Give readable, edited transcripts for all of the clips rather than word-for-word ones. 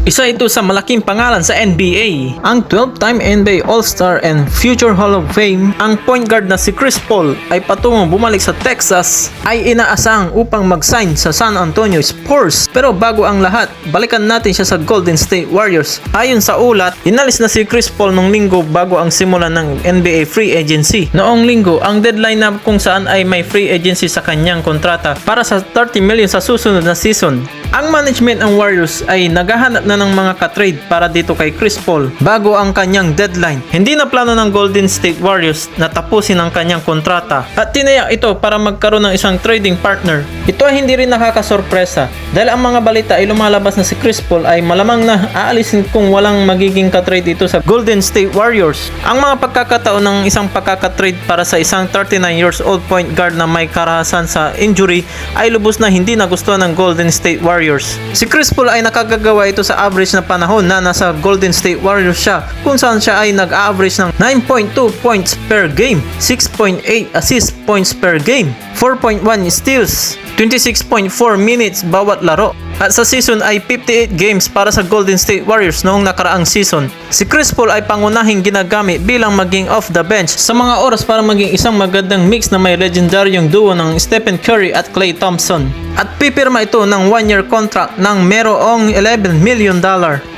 Isa ito sa malaking pangalan sa NBA. Ang 12-time NBA All-Star and Future Hall of Fame, ang point guard na si Chris Paul ay patungong bumalik sa Texas ay inaasahang upang mag-sign sa San Antonio Spurs. Pero bago ang lahat, balikan natin siya sa Golden State Warriors. Ayon sa ulat, inalis na si Chris Paul nung linggo bago ang simula ng NBA free agency. Noong linggo, ang deadline na kung saan ay may free agency sa kanyang kontrata para sa 30 million sa susunod na season. Ang management ng Warriors ay naghahanap na ng mga ka-trade para dito kay Chris Paul bago ang kanyang deadline. Hindi na plano ng Golden State Warriors na tapusin ang kanyang kontrata at tinayak ito para magkaroon ng isang trading partner. Ito ay hindi rin nakakasorpresa dahil ang mga balita ay lumalabas na si Chris Paul ay malamang na aalisin kung walang magiging ka-trade ito sa Golden State Warriors. Ang mga pagkakataon ng isang pagkaka-trade para sa isang 39 years old point guard na may karahasan sa injury ay lubos na hindi nagustuhan ng Golden State Warriors. Si Chris Paul ay nakagagawa ito sa average na panahon na nasa Golden State Warriors siya, kung saan siya ay nag-average ng 9.2 points per game, 6.8 assist points per game, 4.1 steals, 26.4 minutes bawat laro. At sa season ay 58 games para sa Golden State Warriors noong nakaraang season. Si Chris Paul ay pangunahing ginagamit bilang maging off the bench sa mga oras para maging isang magandang mix na may legendaryong duo ng Stephen Curry at Klay Thompson. At pipirma ito ng 1-year contract ng merong $11 million.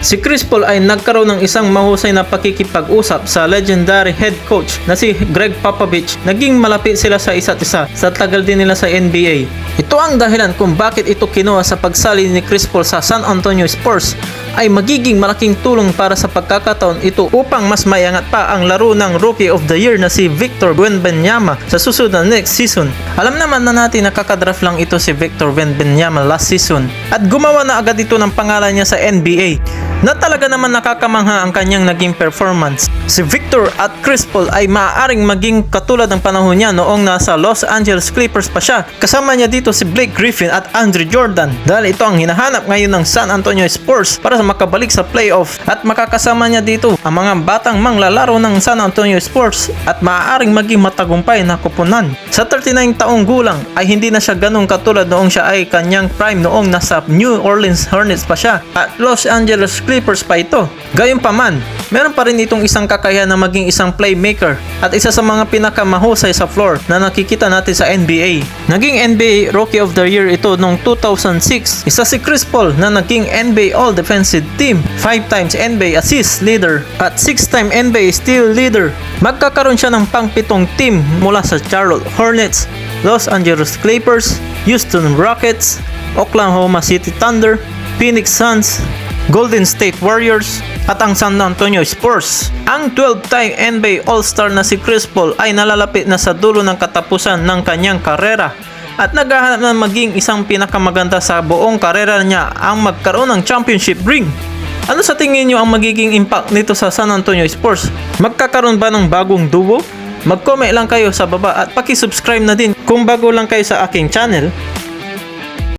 Si Chris Paul ay nagkaroon ng isang mahusay na pakikipag-usap sa legendary head coach na si Greg Popovich. Naging malapit sila sa isa't isa sa tagal din nila sa NBA. Ito ang dahilan kung bakit ito kinuha sa pagsali ni Chris Paul sa San Antonio Spurs ay magiging malaking tulong para sa pagkakataon ito upang mas mayangat pa ang laro ng Rookie of the Year na si Victor Wembanyama sa susunod na next season. Alam naman na natin na kakadraft lang ito si Victor Wembanyama last season at gumawa na agad ito ng pangalan niya sa NBA na talaga naman nakakamangha ang kanyang naging performance. Si Victor at Chris Paul ay maaaring maging katulad ng panahon niya noong nasa Los Angeles Clippers pa siya. Kasama niya dito si Blake Griffin at Andre Jordan dahil ito ang hinahanap ngayon ng San Antonio Spurs para makabalik sa playoff at makakasama niya dito ang mga batang manglalaro ng San Antonio Spurs at maaaring maging matagumpay na koponan. Sa 39 taong gulang ay hindi na siya ganong katulad noong siya ay kanyang prime noong nasa New Orleans Hornets pa siya at Los Angeles Clippers pa ito. Gayunpaman, meron pa rin itong isang kakayahan na maging isang playmaker at isa sa mga pinakamahusay sa floor na nakikita natin sa NBA. Naging NBA Rookie of the Year ito noong 2006. Isa si Chris Paul na naging NBA All Defensive Team, 5 times NBA Assist Leader at 6-time NBA Steal Leader. Magkakaroon siya ng pang-pitong team mula sa Charlotte Hornets, Los Angeles Clippers, Houston Rockets, Oklahoma City Thunder, Phoenix Suns, Golden State Warriors at ang San Antonio Spurs. Ang 12-time NBA All-Star na si Chris Paul ay nalalapit na sa dulo ng katapusan ng kanyang karera at naghahanap na maging isang pinakamaganda sa buong karera niya ang magkaroon ng championship ring. Ano sa tingin niyo ang magiging impact nito sa San Antonio Spurs? Magkakaroon ba ng bagong duo? Mag-comment lang kayo sa baba at paki-subscribe na din kung bago lang kayo sa aking channel.